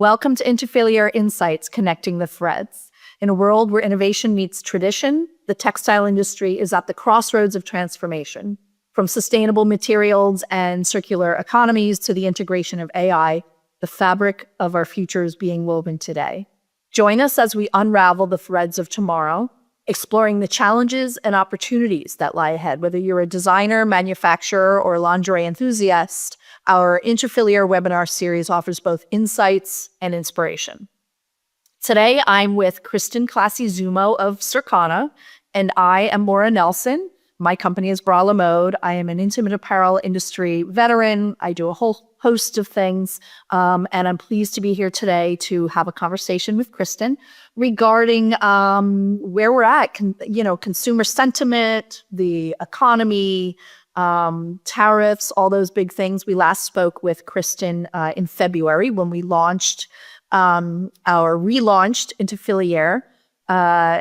Welcome to Interfiliere Insights, Connecting the Threads. In a world where innovation meets tradition, the textile industry is at the crossroads of transformation. From sustainable materials and circular economies to the integration of AI, the fabric of our future is being woven today. Join us as we unravel the threads of tomorrow, exploring the challenges and opportunities that lie ahead. Whether you're a designer, manufacturer, or lingerie enthusiast, our Interfiliere webinar series offers both insights and inspiration. Today, I'm with Kristin Classi-Zummo of CIRCANA, and I am Moira Nelson. My company is Brala Mode. I am an intimate apparel industry veteran. I do a whole host of things, and I'm pleased to be here today to have a conversation with Kristin regarding where we're at, consumer sentiment, the economy, tariffs, all those big things. We last spoke with Kristin in February when we launched our relaunched Interfiliere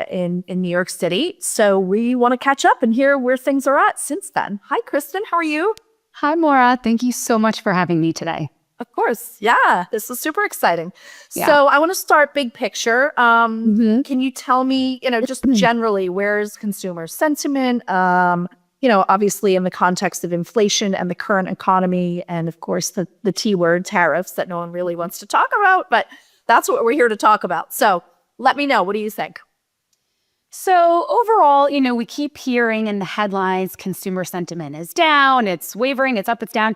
in New York City. So we want to catch up and hear where things are at since then. Hi, Kristin. How are you? Hi, Moira. Thank you so much for having me today. Of course. Yeah, this is super exciting. Yeah. So I want to start big picture. Can you tell me, just generally, where's consumer sentiment? Obviously in the context of inflation and the current economy, and of course the T word, tariffs, that no one really wants to talk about, but that's what we're here to talk about. So let me know, what do you think? So overall, we keep hearing in the headlines, consumer sentiment is down, it's wavering, it's up, it's down.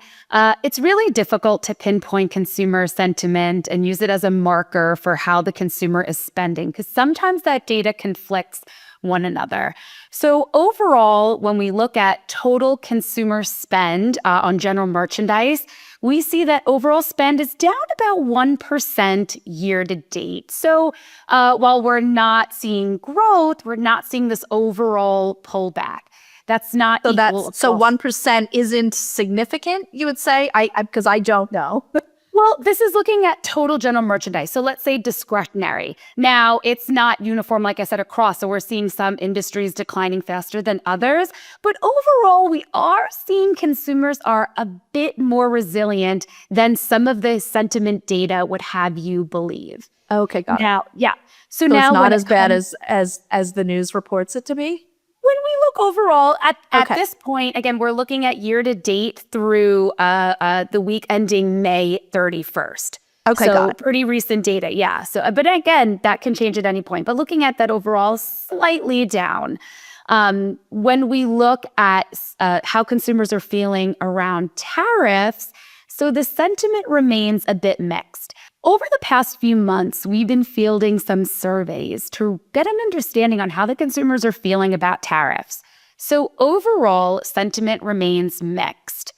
It's really difficult to pinpoint consumer sentiment and use it as a marker for how the consumer is spending, because sometimes that data conflicts one another. So overall, when we look at total consumer spend on general merchandise, we see that overall spend is down about 1% year to date. So while we're not seeing growth, we're not seeing this overall pullback. That's not equal. So 1% isn't significant, you would say? Because I don't know. Well, this is looking at total general merchandise. So let's say discretionary. Now, it's not uniform, like I said, across. So we're seeing some industries declining faster than others. But overall, we are seeing consumers are a bit more resilient than some of the sentiment data would have you believe. Okay, got it. Now, yeah. So now it's not as bad as the news reports it to be? When we look overall at this point, again, we're looking at year to date through the week ending May 31st. Okay, so got it. Pretty recent data, yeah. So, but again, that can change at any point. But looking at that overall, slightly down. When we look at how consumers are feeling around tariffs, so the sentiment remains a bit mixed. Over the past few months, we've been fielding some surveys to get an understanding on how the consumers are feeling about tariffs. So overall, sentiment remains mixed.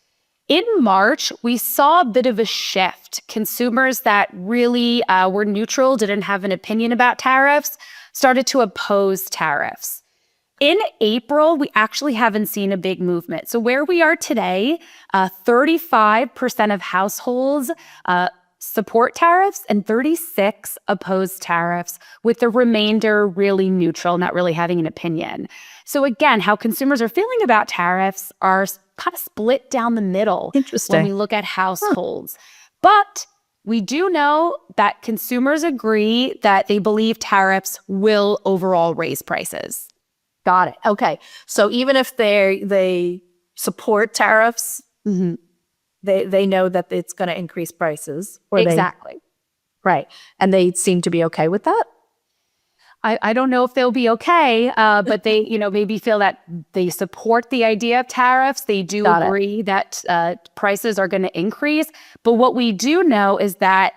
In March, we saw a bit of a shift. Consumers that really were neutral, didn't have an opinion about tariffs, started to oppose tariffs. In April, we actually haven't seen a big movement. So where we are today, 35% of households support tariffs and 36 oppose tariffs, with the remainder really neutral, not really having an opinion. So again, how consumers are feeling about tariffs are kind of split down the middle. Interesting. When we look at households. But we do know that consumers agree that they believe tariffs will overall raise prices. Got it. Okay. So even if they support tariffs, they know that it's going to increase prices. Exactly. Right. And they seem to be okay with that? I don't know if they'll be okay, but they, maybe feel that they support the idea of tariffs. They do agree that prices are going to increase. But what we do know is that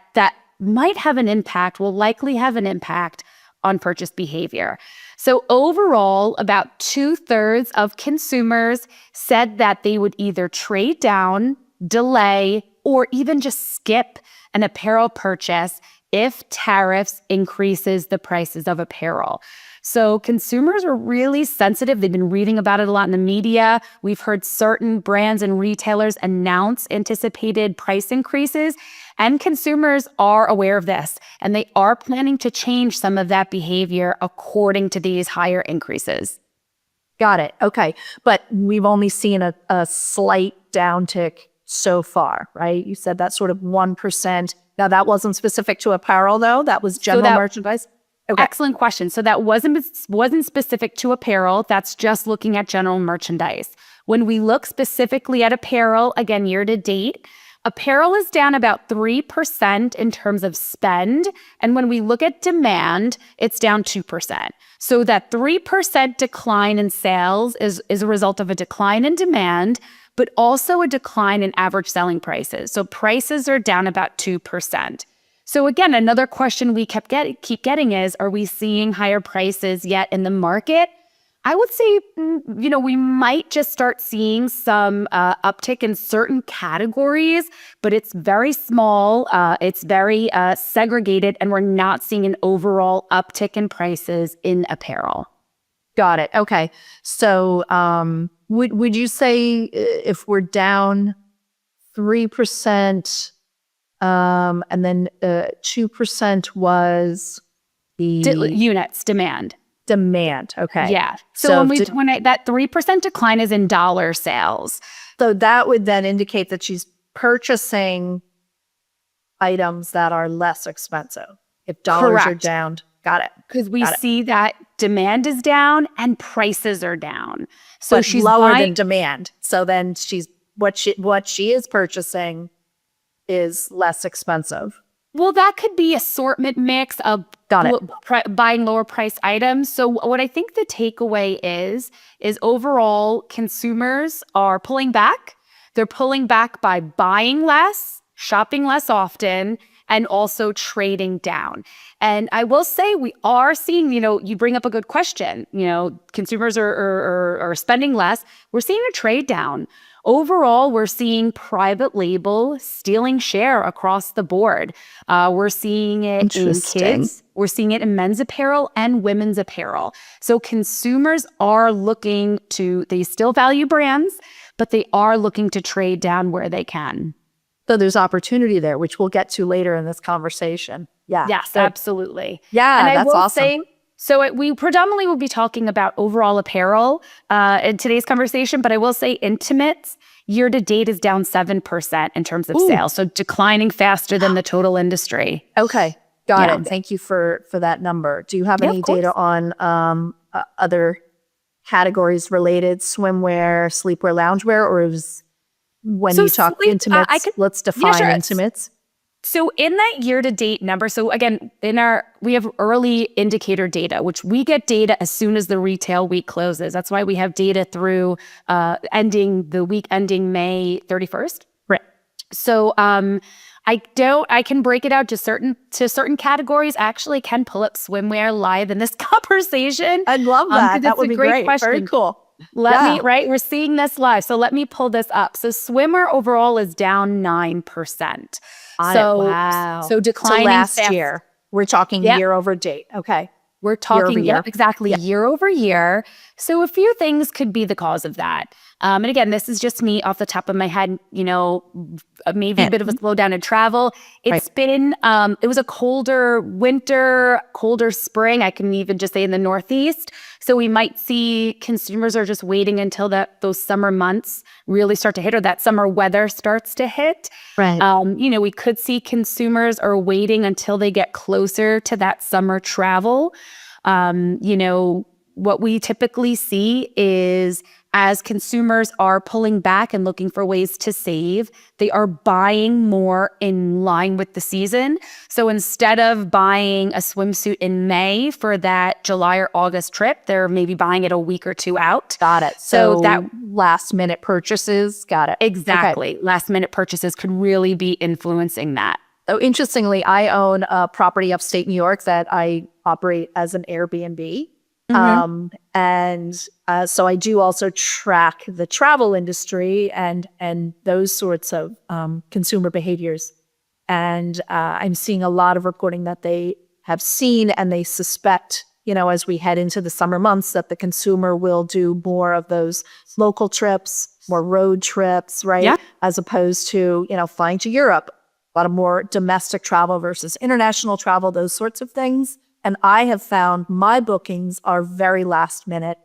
might have an impact, will likely have an impact on purchase behavior. So overall, about 2/3 of consumers said that they would either trade down, delay, or even just skip an apparel purchase if tariffs increases the prices of apparel. So consumers are really sensitive. They've been reading about it a lot in the media. We've heard certain brands and retailers announce anticipated price increases, and consumers are aware of this, and they are planning to change some of that behavior according to these higher increases. Got it. Okay. But we've only seen a slight downtick so far, right? You said that sort of 1%. Now, that wasn't specific to apparel, though. That was general merchandise. Okay. Excellent question. So that wasn't specific to apparel. That's just looking at general merchandise. When we look specifically at apparel, again, year to date, apparel is down about 3% in terms of spend. And when we look at demand, it's down 2%. So that 3% decline in sales is a result of a decline in demand, but also a decline in average selling prices. So prices are down about 2%. So again, another question we keep getting is, are we seeing higher prices yet in the market? I would say, we might just start seeing some uptick in certain categories, but it's very small. It's very segregated, and we're not seeing an overall uptick in prices in apparel. Got it. Okay. So would you say if we're down 3%, and then 2% was the units demand? Demand. Okay. Yeah. So that 3% decline is in dollar sales. So that would then indicate that she's purchasing items that are less expensive. If dollars are down. Got it. Because we see that demand is down and prices are down. So but she's lower than demand. So then what she is purchasing is less expensive. Well, that could be assortment mix of buying lower priced items. So what I think the takeaway is overall consumers are pulling back. They're pulling back by buying less, shopping less often, and also trading down. And I will say we are seeing, you bring up a good question. Consumers are spending less. We're seeing a trade down. Overall, we're seeing private label stealing share across the board. We're seeing it in kids. We're seeing it in men's apparel and women's apparel. So consumers are they still value brands, but they are looking to trade down where they can. So there's opportunity there, which we'll get to later in this conversation. Yeah. Yes, absolutely. Yeah, and that's awesome. We predominantly will be talking about overall apparel in today's conversation, but I will say intimates year to date is down 7% in terms of sales, so declining faster than the total industry. Okay, got it. Thank you for that number. Do you have any data on other categories related, swimwear, sleepwear, loungewear, or is when you talk intimates, let's define intimates. So in that year-to-date number, so again, we have early indicator data, which we get data as soon as the retail week closes. That's why we have data through the week ending May 31st. Right. So I can break it out to certain categories. I actually can pull up swimwear live in this conversation. I'd love that. That would be great. Question. Very cool. We're seeing this live. So let me pull this up. So swimwear overall is down 9%. So declining last year. We're talking year over date. Okay. We're talking year over year. So a few things could be the cause of that. And again, this is just me off the top of my head, maybe a bit of a slowdown in travel. It's been, it was a colder winter, colder spring. I can even just say in the Northeast. So we might see consumers are just waiting until those summer months really start to hit, or that summer weather starts to hit. Right. We could see consumers are waiting until they get closer to that summer travel. What we typically see is as consumers are pulling back and looking for ways to save, they are buying more in line with the season. So instead of buying a swimsuit in May for that July or August trip, they're maybe buying it a week or two out. Got it. So that last minute purchases. Got it. Exactly. Okay. Last minute purchases could really be influencing that. So interestingly, I own a property upstate New York that I operate as an Airbnb. So I do also track the travel industry and those sorts of consumer behaviors. And I'm seeing a lot of reporting that they have seen and they suspect, as we head into the summer months, that the consumer will do more of those local trips, more road trips, right? Yeah. As opposed to, flying to Europe, a lot of more domestic travel versus international travel, those sorts of things. And I have found my bookings are very last minute,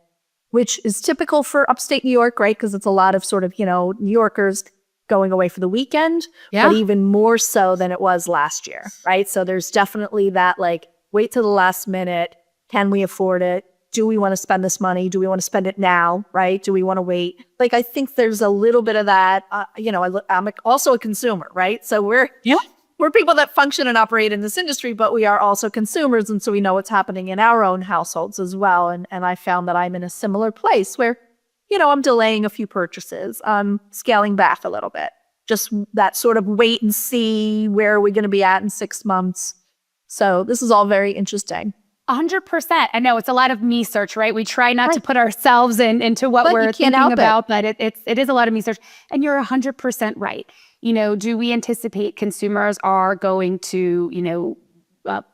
which is typical for upstate New York, right? Because it's a lot of sort of, New Yorkers going away for the weekend, but even more so than it was last year, right? So there's definitely that like, wait till the last minute. Can we afford it? Do we want to spend this money? Do we want to spend it now, right? Do we want to wait? Like, I think there's a little bit of that. I'm also a consumer, right? So we're people that function and operate in this industry, but we are also consumers. And so we know what's happening in our own households as well. And I found that I'm in a similar place where, I'm delaying a few purchases. I'm scaling back a little bit. Just that sort of wait and see, where are we going to be at in 6 months? So this is all very interesting. 100%. I know it's a lot of me search, right? We try not to put ourselves into what we're thinking about, but it is a lot of me search. And you're 100% right. Do we anticipate consumers are going to,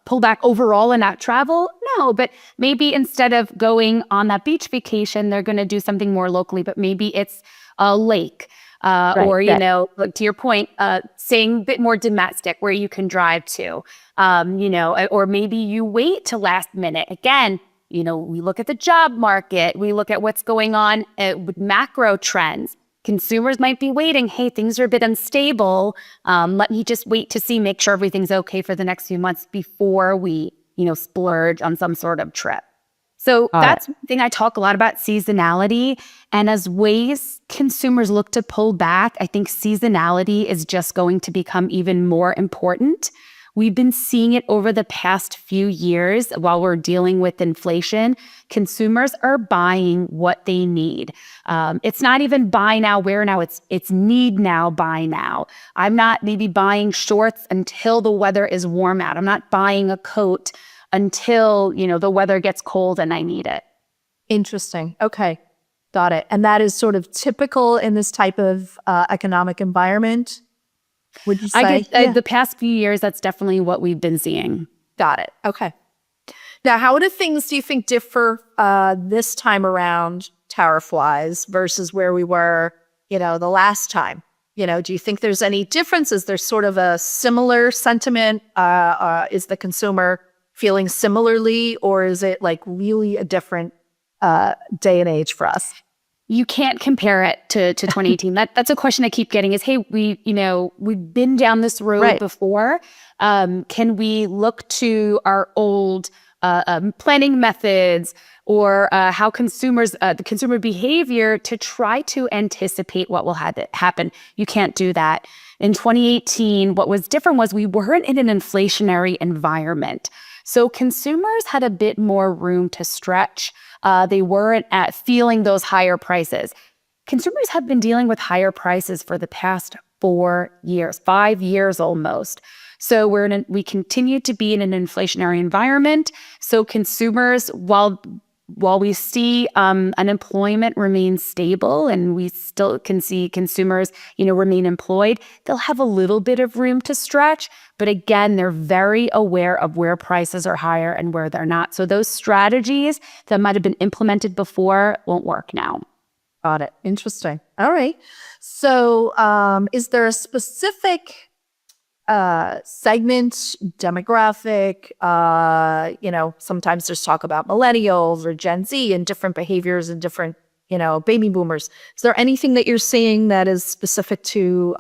pull back overall and not travel? No, but maybe instead of going on that beach vacation, they're going to do something more locally, but maybe it's a lake. Or, to your point, staying a bit more domestic where you can drive to, or maybe you wait till last minute. Again, we look at the job market, we look at what's going on with macro trends. Consumers might be waiting. Hey, things are a bit unstable. Let me just wait to see, make sure everything's okay for the next few months before we, splurge on some sort of trip. So that's one thing I talk a lot about, seasonality. And as ways consumers look to pull back, I think seasonality is just going to become even more important. We've been seeing it over the past few years while we're dealing with inflation. Consumers are buying what they need. It's not even buy now, wear now. It's need now, buy now. I'm not maybe buying shorts until the weather is warm out. I'm not buying a coat until, the weather gets cold and I need it. Interesting. Okay. Got it. And that is sort of typical in this type of economic environment, would you say? The past few years, that's definitely what we've been seeing. Got it. Okay. Now, how do things, do you think, differ this time around tariff-wise versus where we were, the last time? Do you think there's any difference? Is there sort of a similar sentiment? Is the consumer feeling similarly, or is it like really a different day and age for us? You can't compare it to 2018. That's a question I keep getting is, hey, we've been down this road before. Can we look to our old planning methods or how the consumer behavior to try to anticipate what will happen? You can't do that. In 2018, what was different was we weren't in an inflationary environment. So consumers had a bit more room to stretch. They weren't feeling those higher prices. Consumers have been dealing with higher prices for the past 4 years, 5 years almost. So we continue to be in an inflationary environment. So consumers, while we see unemployment remain stable and we still can see consumers, remain employed, they'll have a little bit of room to stretch. But again, they're very aware of where prices are higher and where they're not. So those strategies that might have been implemented before won't work now. Got it. Interesting. All right. So is there a specific segment, demographic, sometimes there's talk about millennials or Gen Z and different behaviors and different, baby boomers. Is there anything that you're seeing that is specific to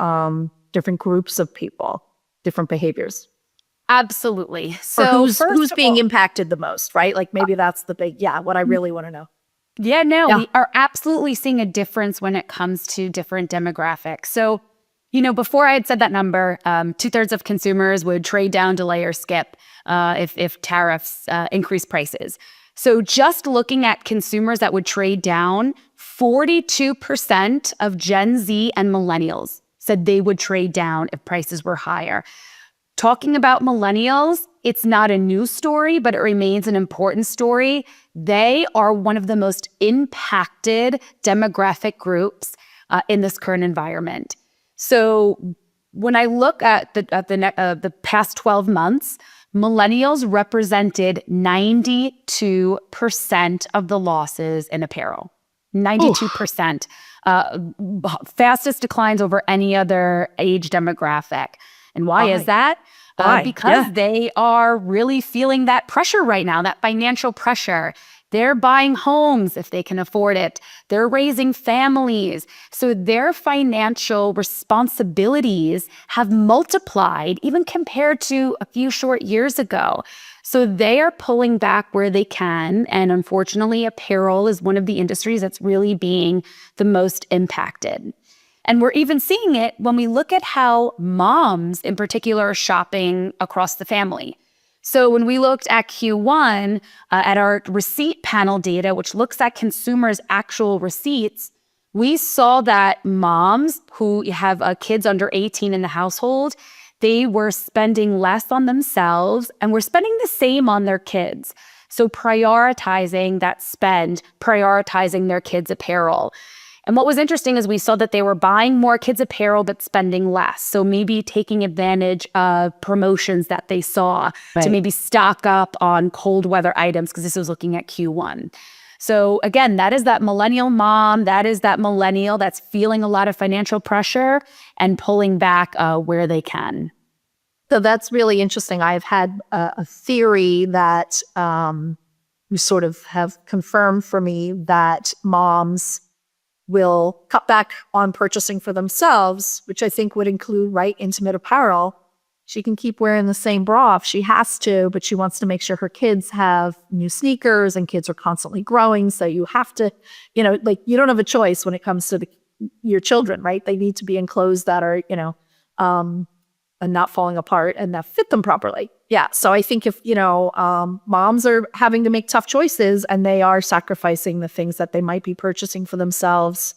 different groups of people, different behaviors? Absolutely. So who's being impacted the most, right? Like maybe that's the big, what I really want to know. We are absolutely seeing a difference when it comes to different demographics. So before I had said that number, 2/3 of consumers would trade down, delay, or skip if tariffs increase prices. So just looking at consumers that would trade down, 42% of Gen Z and millennials said they would trade down if prices were higher. Talking about millennials, it's not a new story, but it remains an important story. They are one of the most impacted demographic groups in this current environment. So when I look at the past 12 months, millennials represented 92% of the losses in apparel. 92%. Fastest declines over any other age demographic. And why is that? Because they are really feeling that pressure right now, that financial pressure. They're buying homes if they can afford it. They're raising families. So their financial responsibilities have multiplied even compared to a few short years ago. So they are pulling back where they can. And unfortunately, apparel is one of the industries that's really being the most impacted. And we're even seeing it when we look at how moms in particular are shopping across the family. So when we looked at Q1 at our receipt panel data, which looks at consumers' actual receipts, we saw that moms who have kids under 18 in the household, they were spending less on themselves and were spending the same on their kids. So prioritizing that spend, prioritizing their kids' apparel. And what was interesting is we saw that they were buying more kids' apparel but spending less. So maybe taking advantage of promotions that they saw to maybe stock up on cold weather items, because this was looking at Q1. So again, that is that millennial mom, that is that millennial that's feeling a lot of financial pressure and pulling back where they can. So that's really interesting. I've had a theory that you sort of have confirmed for me that moms will cut back on purchasing for themselves, which I think would include, right, intimate apparel. She can keep wearing the same bra if she has to, but she wants to make sure her kids have new sneakers, and kids are constantly growing. So you have to, like, you don't have a choice when it comes to your children, right? They need to be in clothes that are, and not falling apart and that fit them properly. Yeah. So I think if, moms are having to make tough choices and they are sacrificing the things that they might be purchasing for themselves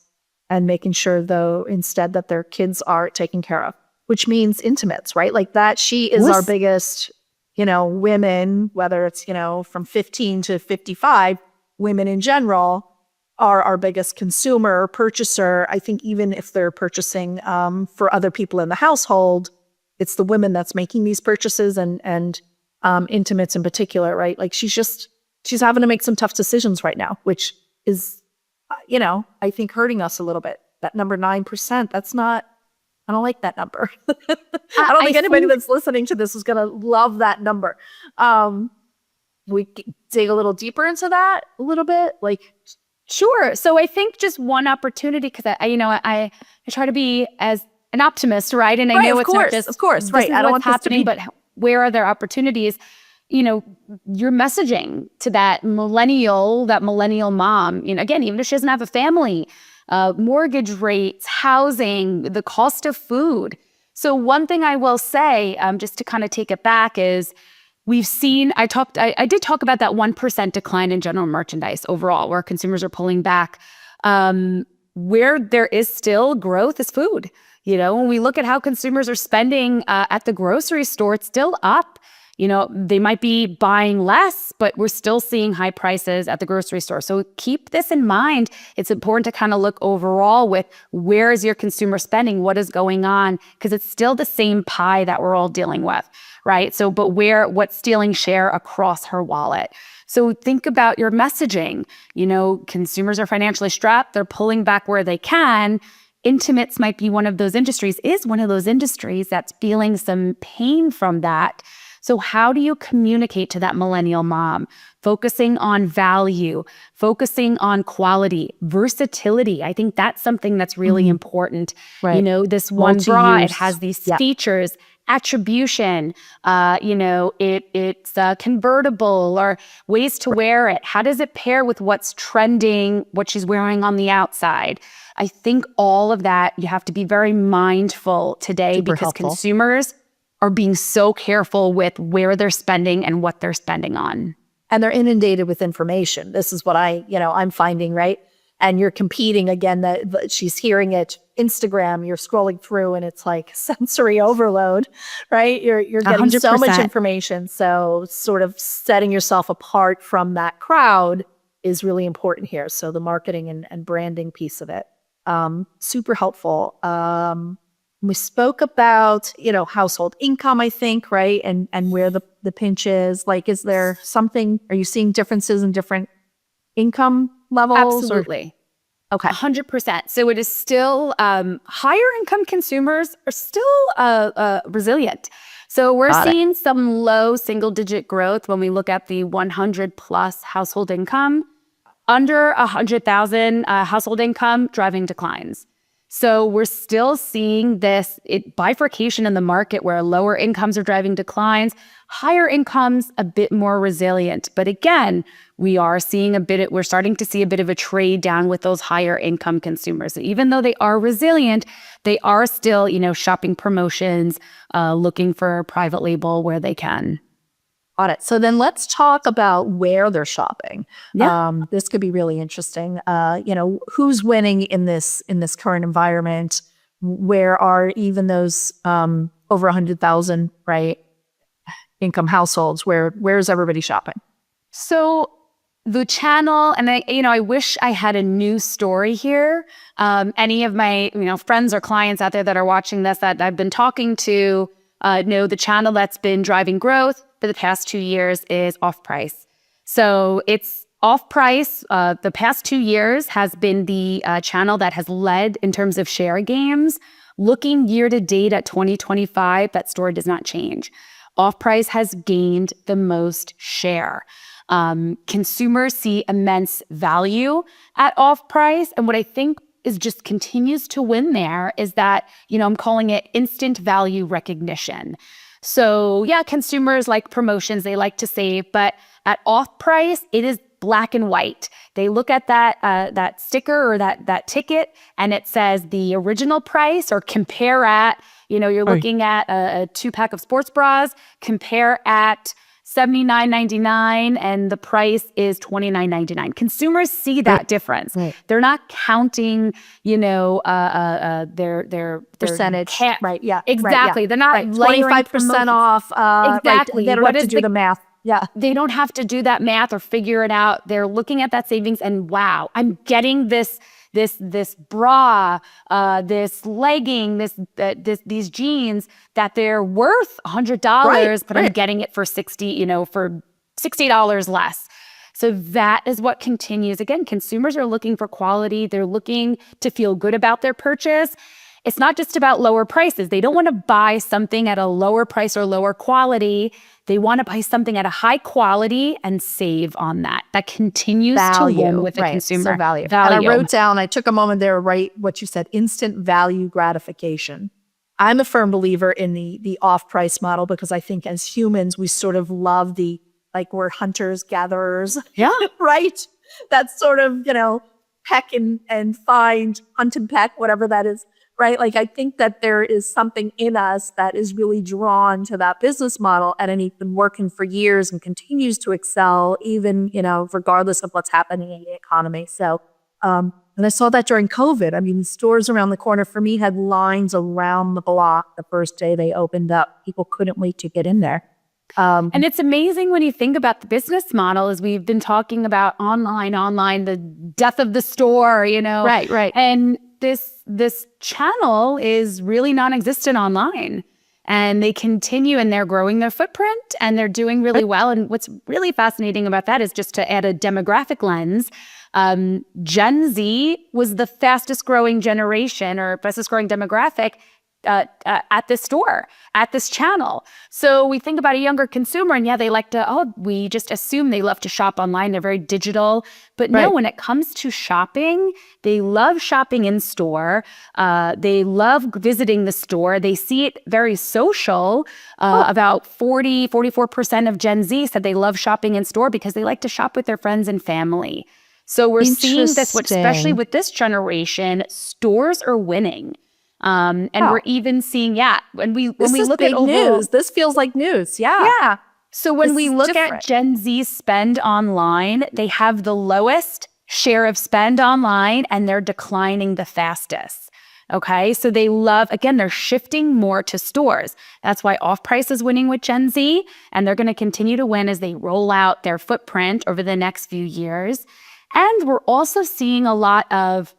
and making sure, though, instead that their kids are taken care of, which means intimates, right? Like that, she is our biggest, women, whether it's, from 15 to 55, women in general are our biggest consumer purchaser. I think even if they're purchasing for other people in the household, it's the women that's making these purchases and intimates in particular, right? Like she's having to make some tough decisions right now, which is, I think hurting us a little bit. That number 9%, I don't like that number. I don't think anybody that's listening to this is going to love that number. We dig a little deeper into that a little bit, like. Sure. So I think just one opportunity, because I try to be as an optimist, right? And I know it's not just, of course, right. I don't want happening, but where are there opportunities? Your messaging to that millennial mom, again, even if she doesn't have a family, mortgage rates, housing, the cost of food. So one thing I will say, just to kind of take it back, is we've seen, I did talk about that 1% decline in general merchandise overall, where consumers are pulling back. Where there is still growth is food. When we look at how consumers are spending at the grocery store, it's still up. They might be buying less, but we're still seeing high prices at the grocery store. So keep this in mind. It's important to kind of look overall with where is your consumer spending, what is going on, because it's still the same pie that we're all dealing with, right? So, but what's stealing share across her wallet? So think about your messaging. Consumers are financially strapped. They're pulling back where they can. Intimates might be one of those industries, that's feeling some pain from that. So how do you communicate to that millennial mom? Focusing on value, focusing on quality, versatility. I think that's something that's really important. Right. This one bra, it has these features, attribution, it's convertible, or ways to wear it. How does it pair with what's trending, what she's wearing on the outside? I think all of that, you have to be very mindful today because consumers are being so careful with where they're spending and what they're spending on. And they're inundated with information. This is what I'm finding, right? And you're competing again, that she's hearing it, Instagram, you're scrolling through and it's like sensory overload, right? You're getting 100%. So much information. So sort of setting yourself apart from that crowd is really important here. So the marketing and branding piece of it, super helpful. We spoke about, household income, I think, right? And where the pinch is. Like, is there something, are you seeing differences in different income levels? Absolutely. Okay. 100%. So it is still, higher income consumers are still resilient. So we're Got it. seeing some low single-digit growth when we look at the 100+ household income. Under 100,000 household income, driving declines. So we're still seeing this bifurcation in the market where lower incomes are driving declines, higher incomes a bit more resilient. But again, we're starting to see a bit of a trade down with those higher income consumers. So even though they are resilient, they are still, shopping promotions, looking for private label where they can. Got it. So then let's talk about where they're shopping. Yeah. This could be really interesting. Who's winning in this current environment? Where are even those over 100,000, right, income households? Where's everybody shopping? So the channel, and I wish I had a news story here. Any of my friends or clients out there that are watching this that I've been talking to know the channel that's been driving growth for the past 2 years is off-price. So it's off-price. The past 2 years has been the channel that has led in terms of share gains. Looking year to date at 2025, that story does not change. Off-price has gained the most share. Consumers see immense value at off-price. And what I think is just continues to win there is that, I'm calling it instant value recognition. So yeah, consumers like promotions, they like to save, but at off-price, it is black and white. They look at that sticker or that ticket and it says the original price or compare at, you're looking at a 2-pack of sports bras, compare at $79.99 and the price is $29.99. Consumers see that difference. Right. They're not counting, their percentage. Right. Yeah. Exactly. Right, yeah. They're not 25% off. Exactly. Right. They don't have to do the math. Yeah. They don't have to do that math or figure it out. They're looking at that savings and wow, I'm getting this bra, this legging, these jeans that they're worth $100, but I'm getting it for $60 less. So that is what continues. Again, consumers are looking for quality. They're looking to feel good about their purchase. It's not just about lower prices. They don't want to buy something at a lower price or lower quality. They want to buy something at a high quality and save on that. That continues to win with the consumer. So value. And I wrote down, I took a moment there to write what you said, instant value gratification. I'm a firm believer in the off-price model because I think as humans, we sort of love we're hunters, gatherers. Yeah. Right? That's sort of, peck and find, hunt and peck, whatever that is. Right? I think that there is something in us that is really drawn to that business model and it's been working for years and continues to excel even, regardless of what's happening in the economy. So, and I saw that during COVID. I mean, stores around the corner for me had lines around the block the first day they opened up. People couldn't wait to get in there. And it's amazing when you think about the business model as we've been talking about online, the death of the store, Right. And this channel is really non-existent online. And they continue and they're growing their footprint and they're doing really well. And what's really fascinating about that is just to add a demographic lens. Gen Z was the fastest growing generation or fastest growing demographic at this store, at this channel. So we think about a younger consumer and they like to, we just assume they love to shop online. They're very digital. But no, when it comes to shopping, they love shopping in store. They love visiting the store. They see it very social. About 44% of Gen Z said they love shopping in store because they like to shop with their friends and family. So we're seeing this, especially with this generation, stores are winning. And we're even seeing, when we look at overall news, this feels like news. Yeah. So when we look at Gen Z spend online, they have the lowest share of spend online and they're declining the fastest. Okay. So they love, again, they're shifting more to stores. That's why off-price is winning with Gen Z and they're going to continue to win as they roll out their footprint over the next few years. And we're also seeing a lot of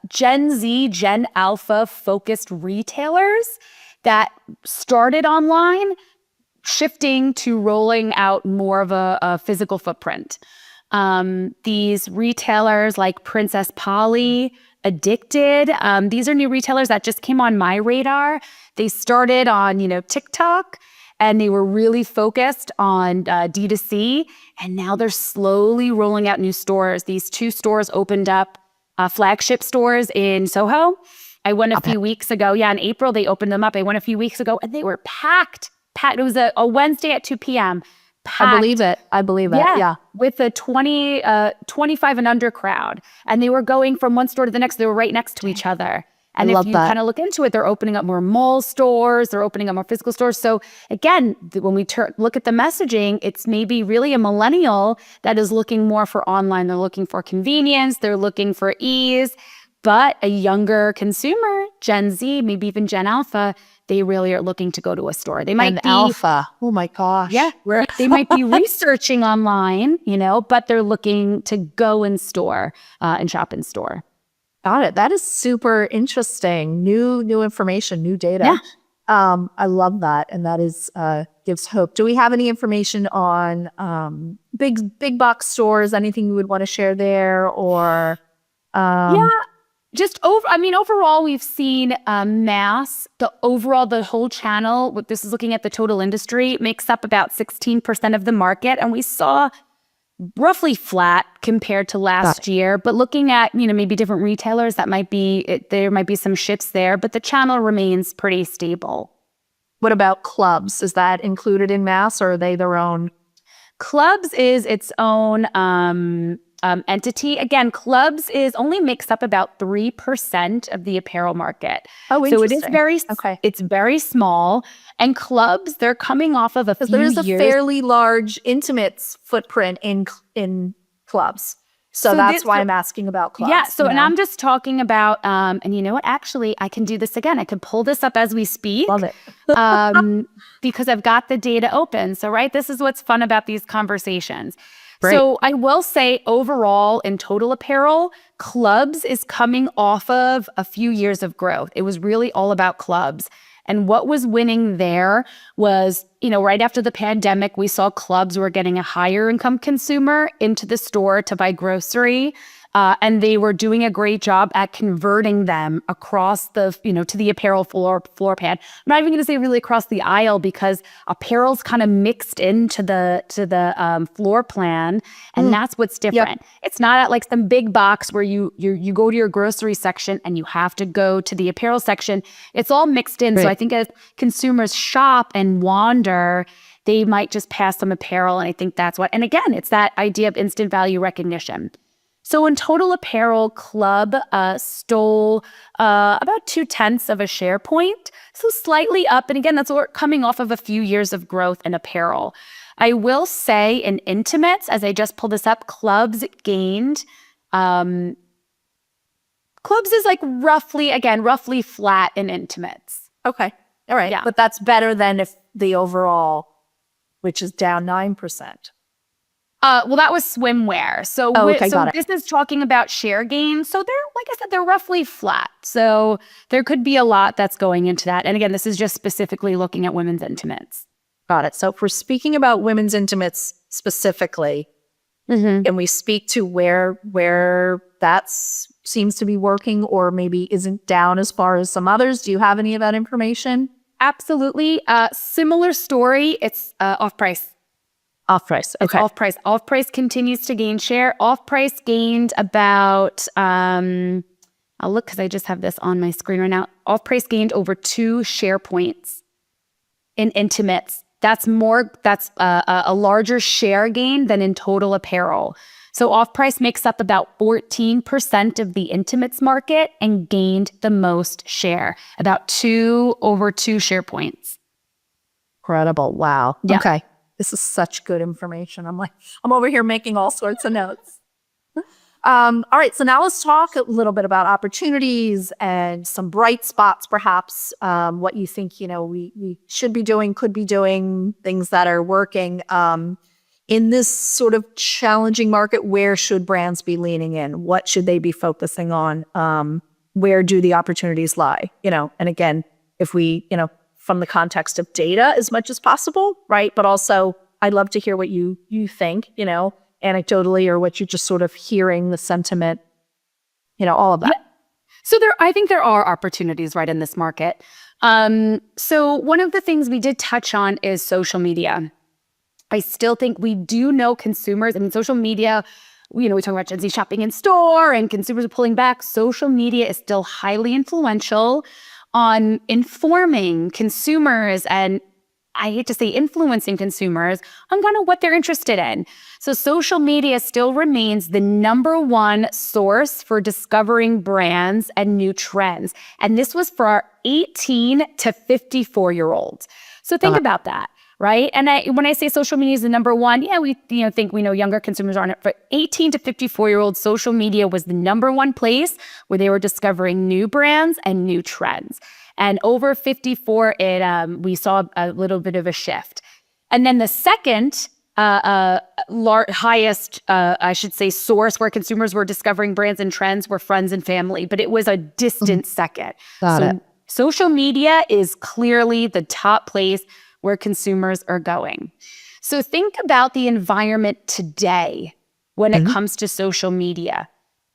Gen Z, Gen Alpha focused retailers that started online, shifting to rolling out more of a physical footprint. These retailers like Princess Polly, Addicted. These are new retailers that just came on my radar. They started on, TikTok, and they were really focused on D2C. And now they're slowly rolling out new stores. These 2 stores opened up, flagship stores in Soho. I went a few weeks ago. Yeah, in April, they opened them up. I went a few weeks ago, and they were packed. It was a Wednesday at 2 p.m. Packed. I believe it. Yeah. With a 25 and under crowd. And they were going from one store to the next. They were right next to each other. And if you kind of look into it, they're opening up more mall stores. They're opening up more physical stores. So again, when we look at the messaging, it's maybe really a millennial that is looking more for online. They're looking for convenience. They're looking for ease. But a younger consumer, Gen Z, maybe even Gen Alpha, they really are looking to go to a store. They might be Alpha. Oh my gosh. Yeah. They might be researching online, but they're looking to go in store and shop in store. Got it. That is super interesting. New information, new data. Yeah. I love that. And that is gives hope. Do we have any information on big box stores? Anything you would want to share there or overall, we've seen mass. The whole channel, this is looking at the total industry, makes up about 16% of the market. And we saw roughly flat compared to last year. But looking at, maybe different retailers, there might be some shifts there, but the channel remains pretty stable. What about clubs? Is that included in mass or are they their own? Clubs is its own entity. Again, clubs only makes up about 3% of the apparel market. Oh, interesting. So it's very small. And clubs, they're coming off of a few years. There's a fairly large intimates footprint in clubs. So that's why I'm asking about clubs. Yeah. So, and I'm just talking about, and you know what? Actually, I can do this again. I can pull this up as we speak. Love it. Because I've got the data open. So, this is what's fun about these conversations. Great. So I will say overall in total apparel, clubs is coming off of a few years of growth. It was really all about clubs. And what was winning there was, right after the pandemic, we saw clubs were getting a higher income consumer into the store to buy grocery. And they were doing a great job at converting them across the, to the apparel floor pad. I'm not even going to say really across the aisle because apparel's kind of mixed into the floor plan, and that's what's different. Yep. It's not at like some big box where you go to your grocery section and you have to go to the apparel section. It's all mixed in. Right. So I think as consumers shop and wander, they might just pass some apparel, and I think that's what. And again, it's that idea of instant value recognition. So in total apparel, club stole about 0.2 of a share point, so slightly up. And again, that's coming off of a few years of growth in apparel. I will say in intimates, as I just pulled this up, clubs gained. Clubs is like roughly flat in intimates. Okay. All right. Yeah. But that's better than if the overall, which is down 9%. Well, that was swimwear. So, this is talking about share gains. So they're, like I said, they're roughly flat. So there could be a lot that's going into that. And again, this is just specifically looking at women's intimates. Got it. So if we're speaking about women's intimates specifically, and we speak to where that seems to be working or maybe isn't down as far as some others, do you have any of that information? Absolutely. Similar story. It's off-price. Off-price. Okay. It's off-price. Off-price continues to gain share. Off-price gained about, I'll look because I just have this on my screen right now. Off-price gained over 2 share points in intimates. That's a larger share gain than in total apparel. So off-price makes up about 14% of the intimates market and gained the most share, about over 2 share points. Incredible. Wow. Yeah. Okay. This is such good information. I'm over here making all sorts of notes. All right. So now let's talk a little bit about opportunities and some bright spots, perhaps, what you think, we should be doing, could be doing, things that are working. In this sort of challenging market, where should brands be leaning in? What should they be focusing on? Where do the opportunities lie? And again, if we, from the context of data as much as possible, right? But also, I'd love to hear what you think, anecdotally, or what you're just sort of hearing, the sentiment, all of that. So I think there are opportunities right in this market. So one of the things we did touch on is social media. I still think we do know consumers. I mean, social media, we talk about Gen Z shopping in store and consumers are pulling back. Social media is still highly influential on informing consumers, and I hate to say influencing consumers on kind of what they're interested in. So social media still remains the number one source for discovering brands and new trends. And this was for our 18 to 54-year-olds. So think about that, right? And when I say social media is the number one, yeah, we think we know younger consumers aren't. For 18 to 54-year-olds, social media was the number one place where they were discovering new brands and new trends. And over 54, we saw a little bit of a shift. And then the second highest, I should say, source where consumers were discovering brands and trends were friends and family, but it was a distant second. Got it. Social media is clearly the top place where consumers are going. So think about the environment today when it comes to social media.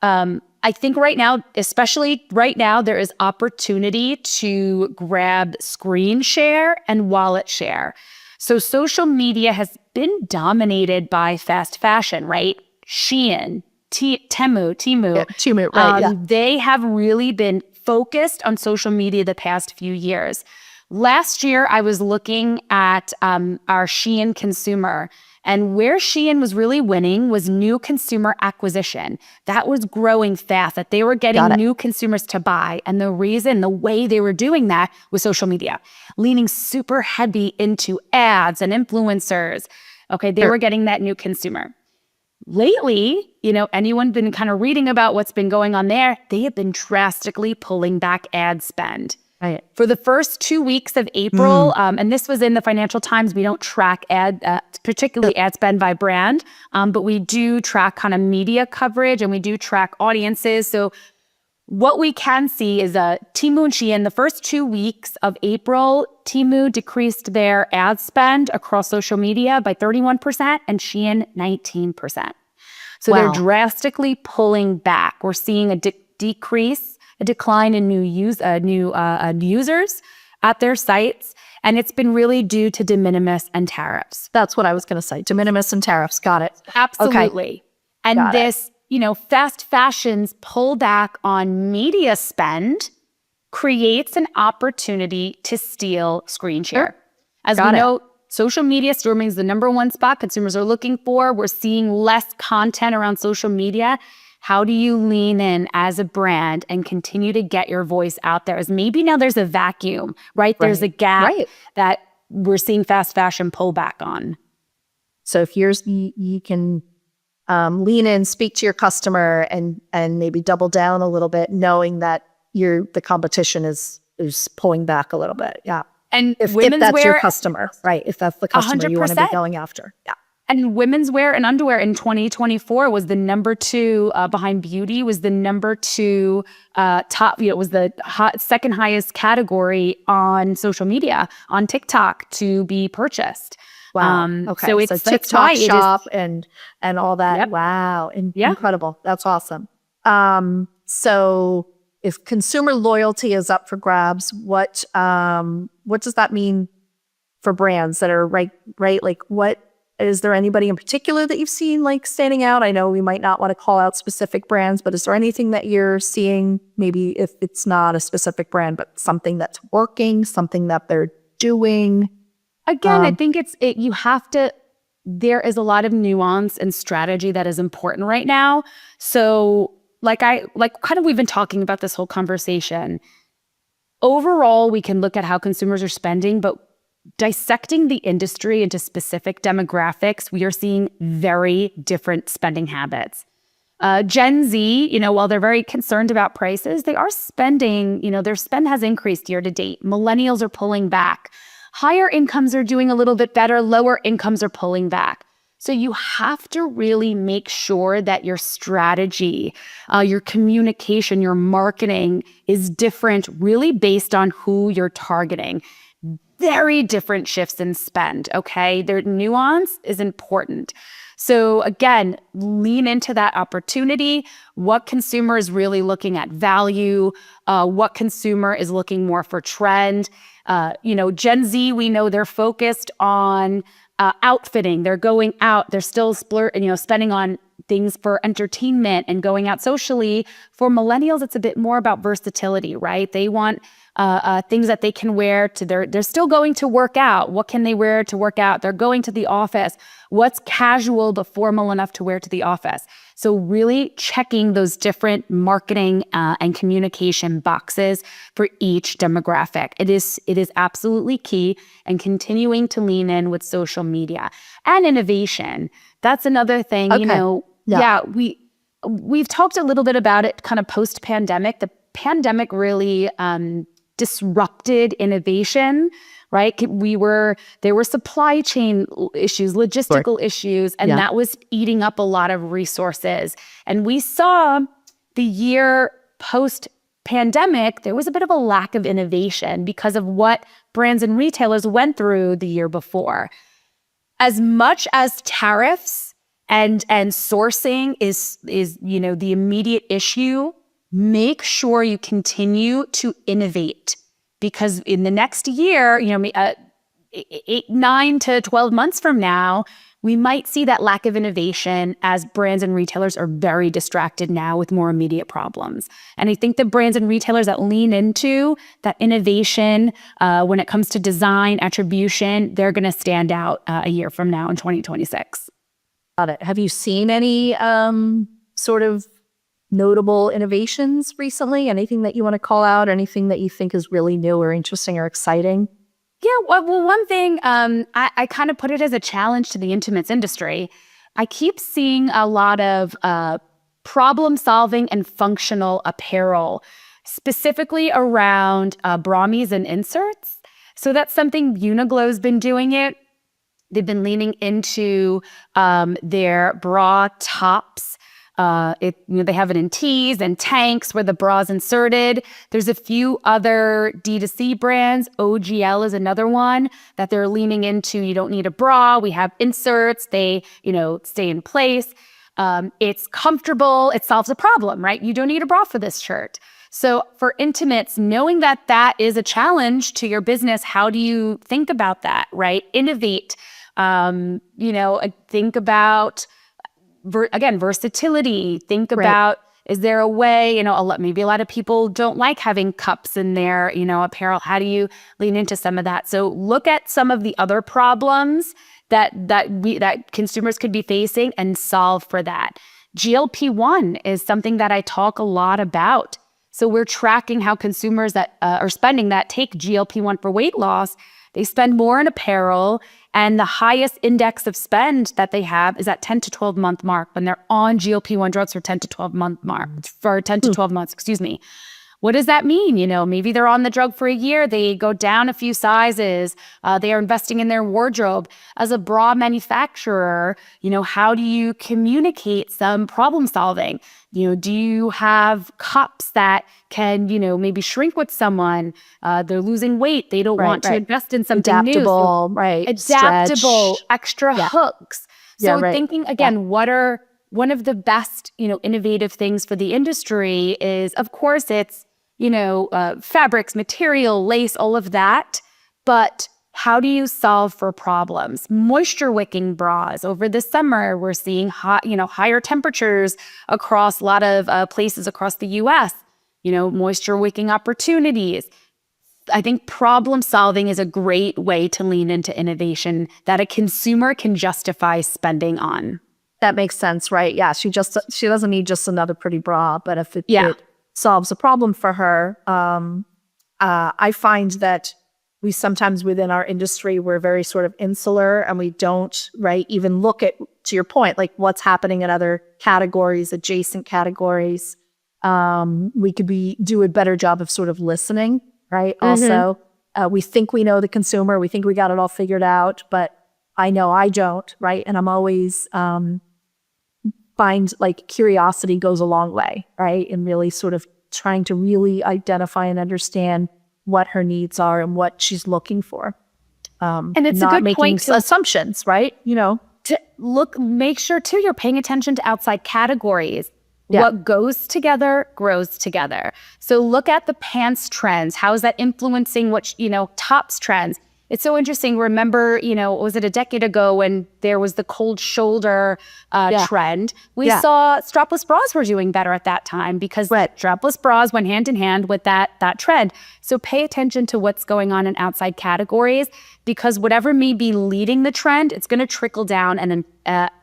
I think right now, especially right now, there is opportunity to grab screen share and wallet share. So social media has been dominated by fast fashion, right? Shein, Temu. Yeah, Temu, right, yeah. They have really been focused on social media the past few years. Last year, I was looking at our Shein consumer, and where Shein was really winning was new consumer acquisition. That was growing fast, that they were getting new consumers to buy. And the way they were doing that was social media, leaning super heavy into ads and influencers. Okay, they were getting that new consumer. Lately, anyone been kind of reading about what's been going on there, they have been drastically pulling back ad spend. Right. For the first 2 weeks of April, and this was in the Financial Times, we don't track particularly ad spend by brand, but we do track kind of media coverage and we do track audiences. So what we can see is Temu and Shein, the first 2 weeks of April, Temu decreased their ad spend across social media by 31% and Shein 19%. So they're drastically pulling back. We're seeing a decline in new users at their sites, and it's been really due to de minimis and tariffs. That's what I was going to say. De minimis and tariffs. Got it. Absolutely. Okay. And this, fast fashion's pullback on media spend creates an opportunity to steal screen share. As we know, social media still remains the number one spot consumers are looking for. We're seeing less content around social media. How do you lean in as a brand and continue to get your voice out there? As maybe now there's a vacuum, right? There's a gap that we're seeing fast fashion pull back on. So if you can lean in, speak to your customer, and maybe double down a little bit, knowing that the competition is pulling back a little bit. Yeah. And if women's that's wear, your customer, right? If that's the customer 100%. You want to be going after. Yeah. And women's wear and underwear in 2024 was the number two behind beauty, was the number two top, it was the second highest category on social media, on TikTok to be purchased. Wow. Okay. So it's TikTok shop and all that. Yep. Wow. Incredible. That's awesome. So if consumer loyalty is up for grabs, what does that mean for brands that are right? Like what? Is there anybody in particular that you've seen like standing out? I know we might not want to call out specific brands, but is there anything that you're seeing, maybe if it's not a specific brand, but something that's working, something that they're doing? Again, I think there is a lot of nuance and strategy that is important right now. So we've been talking about this whole conversation. Overall, we can look at how consumers are spending, but dissecting the industry into specific demographics, we are seeing very different spending habits. Gen Z, while they're very concerned about prices, they are spending, their spend has increased year to date. Millennials are pulling back. Higher incomes are doing a little bit better. Lower incomes are pulling back. So you have to really make sure that your strategy, your communication, your marketing is different, really based on who you're targeting. very different shifts in spend, okay? Their nuance is important. So again, lean into that opportunity. What consumer is really looking at value? What consumer is looking more for trend? Gen Z, we know they're focused on outfitting. They're going out. They're still spending on things for entertainment and going out socially. For millennials, it's a bit more about versatility, right? They want things that they can wear they're still going to work out. What can they wear to work out? They're going to the office. What's casual but formal enough to wear to the office? So really checking those different marketing and communication boxes for each demographic. It is absolutely key, and continuing to lean in with social media and innovation. That's another thing, Okay. we've talked a little bit about it kind of post-pandemic. The pandemic really disrupted innovation, right? There were supply chain issues, logistical issues, and that was eating up a lot of resources. And we saw the year post-pandemic, there was a bit of a lack of innovation because of what brands and retailers went through the year before. As much as tariffs and sourcing is the immediate issue, make sure you continue to innovate, because in the next year, 9 to 12 months from now, we might see that lack of innovation as brands and retailers are very distracted now with more immediate problems. And I think the brands and retailers that lean into that innovation when it comes to design, attribution, they're going to stand out a year from now in 2026. Got it. Have you seen any sort of notable innovations recently? Anything that you want to call out? Anything that you think is really new or interesting or exciting? Yeah, well, one thing, I kind of put it as a challenge to the intimates industry. I keep seeing a lot of problem-solving and functional apparel, specifically around bramies and inserts. So that's something Uniqlo's been doing it. They've been leaning into their bra tops. They have it in tees and tanks where the bra's inserted. There's a few other D2C brands. OGL is another one that they're leaning into. You don't need a bra. We have inserts. They, stay in place. It's comfortable. It solves a problem, right? You don't need a bra for this shirt. So for intimates, knowing that that is a challenge to your business, how do you think about that, right? Innovate. Think about versatility. Think about, is there a way, maybe a lot of people don't like having cups in their, apparel. How do you lean into some of that? So look at some of the other problems that consumers could be facing and solve for that. GLP-1 is something that I talk a lot about. So we're tracking how consumers that are spending that take GLP-1 for weight loss. They spend more in apparel, and the highest index of spend that they have is at 10 to 12 month mark when they're on GLP-1 drugs for 10 to 12 months, excuse me. What does that mean? Maybe they're on the drug for a year. They go down a few sizes. They are investing in their wardrobe. As a bra manufacturer, how do you communicate some problem solving? Do you have cups that can, maybe shrink with someone? They're losing weight. They don't want to invest in something adaptable, new. Adaptable, extra hooks. So thinking again, what are one of the best, innovative things for the industry is, of course, it's, fabrics, material, lace, all of that. But how do you solve for problems? Moisture wicking bras. Over the summer, we're seeing higher temperatures across a lot of places across the U.S. Moisture wicking opportunities. I think problem solving is a great way to lean into innovation that a consumer can justify spending on. That makes sense, right? Yeah, she doesn't need just another pretty bra, but if it solves a problem for her, I find that we sometimes within our industry, we're very sort of insular and we don't, even look at, to your point, like what's happening in other categories, adjacent categories. We could do a better job of sort of listening, right? Mm-hmm. Also, we think we know the consumer, we think we got it all figured out, but I know I don't, right? And I'm always find like curiosity goes a long way, right? And really sort of trying to really identify and understand what her needs are and what she's looking for. And it's a not good making point to assumptions, right? make sure too, you're paying attention to outside categories. Yeah. What goes together grows together. So look at the pants trends. How is that influencing tops trends? It's so interesting. Remember, was it a decade ago when there was the cold shoulder trend? We saw strapless bras were doing better at that time because strapless bras went hand in hand with that trend. So pay attention to what's going on in outside categories, because whatever may be leading the trend, it's going to trickle down and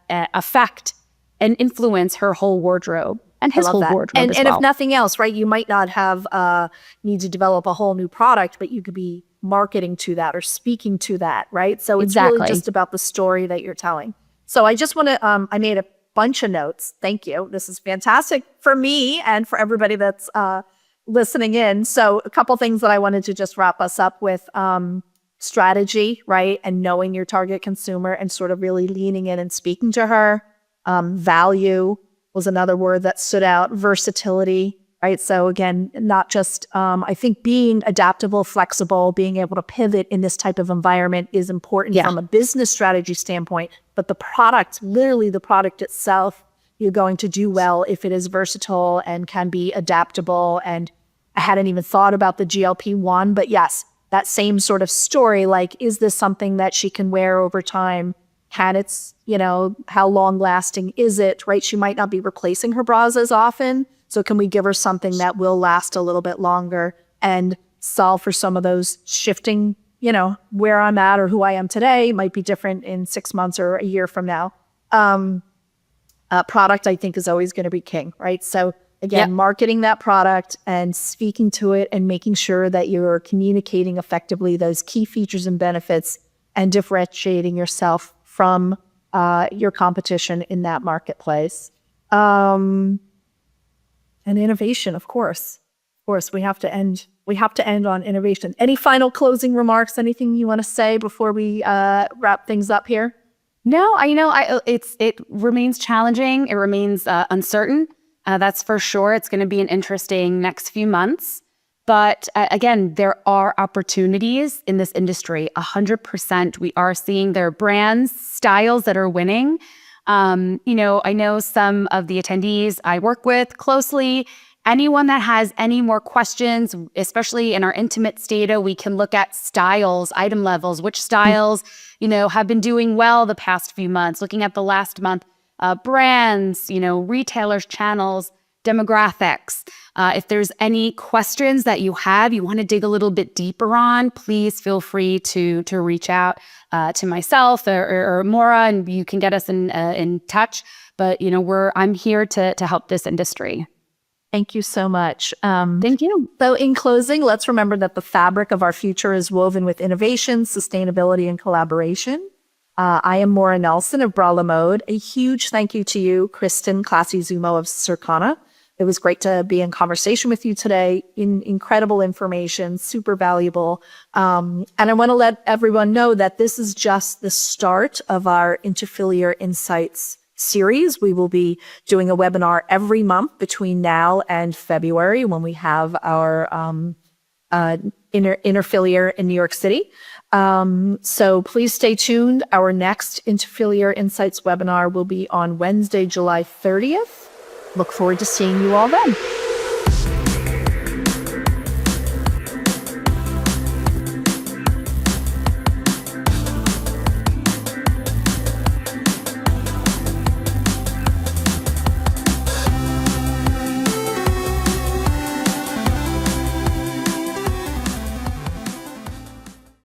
affect and influence her whole wardrobe and his whole wardrobe as well. And if nothing else, right, you might not have need to develop a whole new product, but you could be marketing to that or speaking to that, right? So it's really just about the story that you're telling. So I just want to, I made a bunch of notes. Thank you. This is fantastic for me and for everybody that's listening in. So a couple things that I wanted to just wrap us up with. Strategy, right? And knowing your target consumer and sort of really leaning in and speaking to her. Value was another word that stood out. Versatility, right? So again, not just, I think being adaptable, flexible, being able to pivot in this type of environment is important from a business strategy standpoint, but the product, literally the product itself, you're going to do well if it is versatile and can be adaptable. And I hadn't even thought about the GLP-1, but yes, that same sort of story, like, is this something that she can wear over time? Can it's, how long lasting is it, right? She might not be replacing her bras as often. So can we give her something that will last a little bit longer and solve for some of those shifting, where I'm at or who I am today might be different in 6 months or a year from now. Product, I think, is always going to be king, right? So again, marketing that product and speaking to it and making sure that you're communicating effectively those key features and benefits and differentiating yourself from your competition in that marketplace. And innovation, of course. Of course, we have to end on innovation. Any final closing remarks? Anything you want to say before we wrap things up here? No, it remains challenging. It remains uncertain. That's for sure. It's going to be an interesting next few months. But again, there are opportunities in this industry. 100%. We are seeing there are brands, styles that are winning. I know some of the attendees I work with closely. Anyone that has any more questions, especially in our intimates data, we can look at styles, item levels, which styles, have been doing well the past few months, looking at the last month, brands, retailers, channels, demographics. If there's any questions that you want to dig a little bit deeper on, please feel free to reach out to myself or Moira, and you can get us in touch. But I'm here to help this industry. Thank you so much. Thank you. So in closing, let's remember that the fabric of our future is woven with innovation, sustainability, and collaboration. I am Moira Nelson of Brala Mode. A huge thank you to you, Kristin Classi-Zummo of CIRCANA. It was great to be in conversation with you today. Incredible information, super valuable. And I want to let everyone know that this is just the start of our Interfiliere Insights series. We will be doing a webinar every month between now and February when we have our Interfiliere in New York City. So please stay tuned. Our next Interfiliere Insights webinar will be on Wednesday, July 30th. Look forward to seeing you all then.